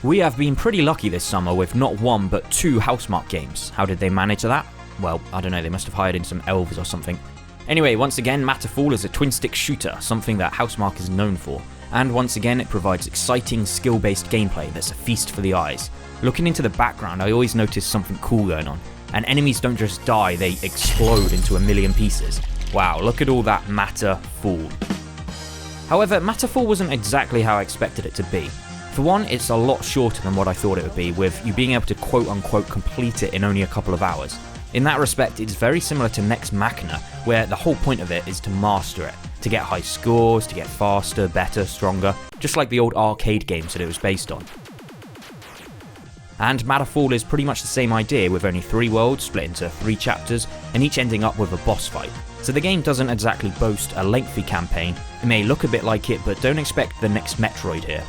We have been pretty lucky this summer with not one but two Housemarque games. How did they manage that? Well, I don't know, they must have hired in some elves or something. Anyway, once again, Matterfall is a twin-stick shooter, something that Housemarque is known for. And once again, it provides exciting, skill-based gameplay that's a feast for the eyes. Looking into the background, I always notice something cool going on. And enemies don't just die, they explode into a million pieces. Wow, look at all that Matterfall. However, Matterfall wasn't exactly how I expected it to be. For one, it's a lot shorter than what I thought it would be, with you being able to quote-unquote complete it in only a couple of hours. In that respect, it's very similar to Next Machina, where the whole point of it is to master it, to get high scores, to get faster, better, stronger, just like the old arcade games that it was based on. And Matterfall is pretty much the same idea, with only 3 worlds split into 3 chapters, and each ending up with a boss fight. So the game doesn't exactly boast a lengthy campaign. It may look a bit like it, but don't expect the next Metroid here.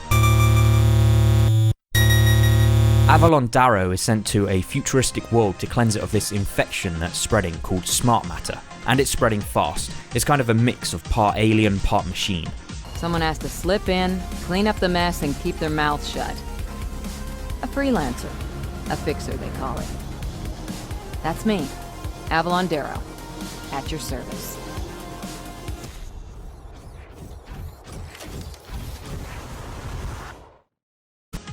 Avalon Darrow is sent to a futuristic world to cleanse it of this infection that's spreading called smart matter, and it's spreading fast. It's kind of a mix of part alien, part machine. Someone has to slip in, clean up the mess, and keep their mouth shut. A freelancer. A fixer, they call it. That's me, Avalon Darrow, at your service.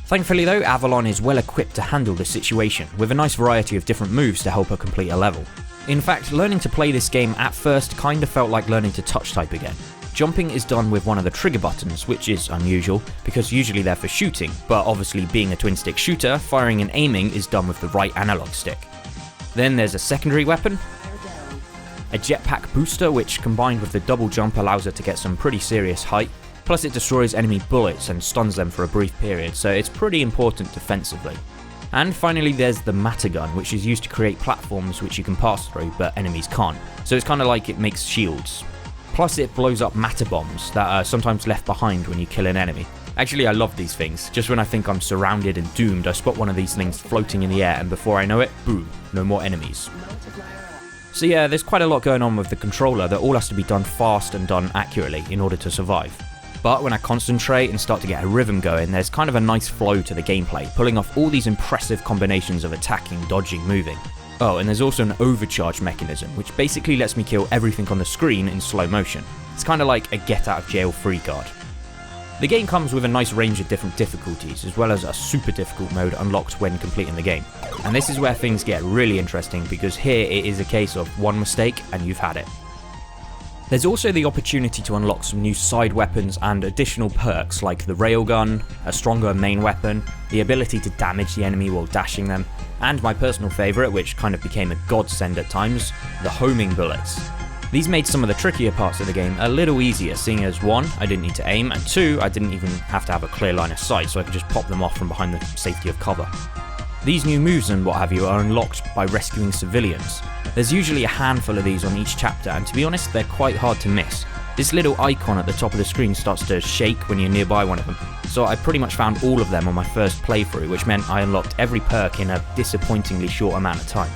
Thankfully though, Avalon is well equipped to handle this situation, with a nice variety of different moves to help her complete a level. In fact, learning to play this game at first kinda felt like learning to touch type again. Jumping is done with one of the trigger buttons, which is unusual, because usually they're for shooting, but obviously being a twin-stick shooter, firing and aiming is done with the right analog stick. Then there's a secondary weapon, a jetpack booster which combined with the double jump allows her to get some pretty serious height, plus it destroys enemy bullets and stuns them for a brief period, so it's pretty important defensively. And finally there's the matter gun, which is used to create platforms which you can pass through but enemies can't, so it's kinda like it makes shields. Plus it blows up matter bombs that are sometimes left behind when you kill an enemy. Actually I love these things, just when I think I'm surrounded and doomed I spot one of these things floating in the air and before I know it, boom, no more enemies. So yeah, there's quite a lot going on with the controller that all has to be done fast and done accurately in order to survive. But when I concentrate and start to get a rhythm going, there's kind of a nice flow to the gameplay, pulling off all these impressive combinations of attacking, dodging, moving. Oh, and there's also an overcharge mechanism, which basically lets me kill everything on the screen in slow motion. It's kinda like a get out of jail free card. The game comes with a nice range of different difficulties, as well as a super difficult mode unlocked when completing the game. And this is where things get really interesting, because here it is a case of one mistake and you've had it. There's also the opportunity to unlock some new side weapons and additional perks like the Railgun, a stronger main weapon, the ability to damage the enemy while dashing them, and my personal favourite, which kind of became a godsend at times, the homing bullets. These made some of the trickier parts of the game a little easier, seeing as 1, I didn't need to aim, and 2, I didn't even have to have a clear line of sight, so I could just pop them off from behind the safety of cover. These new moves and what have you are unlocked by rescuing civilians. There's usually a handful of these on each chapter, and to be honest, they're quite hard to miss. This little icon at the top of the screen starts to shake when you're nearby one of them, so I pretty much found all of them on my first playthrough, which meant I unlocked every perk in a disappointingly short amount of time.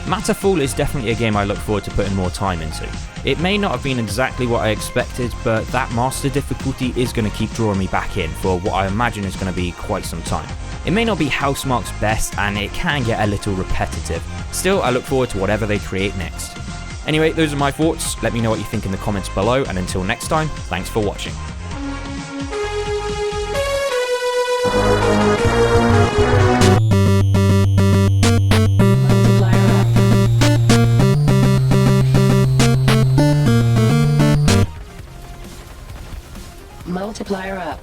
Matterfall is definitely a game I look forward to putting more time into. It may not have been exactly what I expected, but that master difficulty is going to keep drawing me back in for what I imagine is going to be quite some time. It may not be Housemarque's best and it can get a little repetitive, still I look forward to whatever they create next. Anyway, those are my thoughts, let me know what you think in the comments below, and until next time, thanks for watching. Multiplier up.